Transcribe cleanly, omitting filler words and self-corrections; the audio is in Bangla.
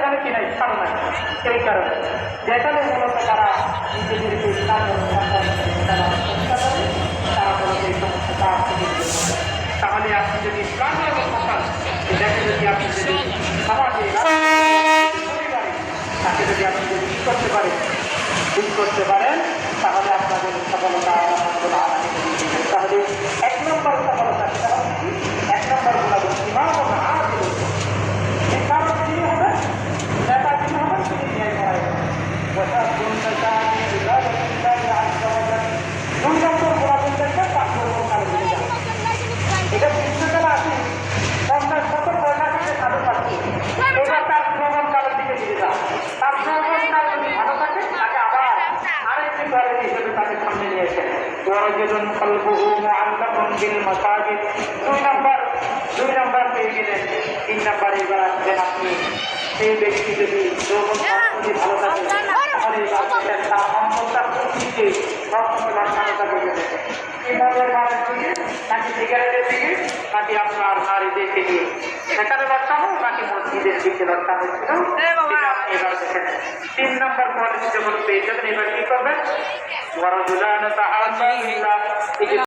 এখানে কি নাই, ছাড়ো নাই। এই কারণে যেখানে মূলত তারা নিজেদেরকে ইসলাম তারা মূলত এই সমস্ত কাজ থেকে বিরত হয়। তাহলে আপনি যদি ইসলামী অবস্থা পান, এটাকে যদি আপনি যদি সমাজে পরিবারে তাকে যদি আপনি যদি কি করতে পারেন, ঠিক করতে পারেন, তাহলে আপনাদের সফলতা তাহলে এক নম্বর সফলতা সেটা হচ্ছে কি, এক নম্বর গুণাগুণ ইমাম ও আদিল। কারণ তিনি হবেন নেতা, তিনি হবেন তিনি ন্যায় করাই। দুই নম্বর গুণাগুণ দেখবেন তার পরিবর্তন দিকে যাবে। এটা বিশ্বকালে আছে 50 বছর পয়সা থেকে সাধু পাচ্ছি, এবার তার শ্রবণকালের দিকে দিকে যান। তার শ্রবণকাল যদি ভালো থাকে তাকে আবার আরেকটি দলের হিসেবে তাকে সামনে নিয়ে এসেন। দুই নম্বর পেয়ে গেলেন। 3 নম্বর এবার আসবেন আপনি, সেই ব্যক্তি যদি যৌবন যদি ভালো থাকে তাহলে তার সম্পদটা প্রকৃতিকে লক্ষণতা করে দেবে। কিভাবের মানের দিকে নাকি সিগারেটের দিকে নাকি আপনার নারীদের দিকে, সেখানে লক্ষণ নাকি মসজিদের দিকে লক্ষণ হচ্ছিল। এবার দেখেন 3 নম্বর কোয়ালিটি যখন পেয়ে যাবেন, এবার কি করবেন?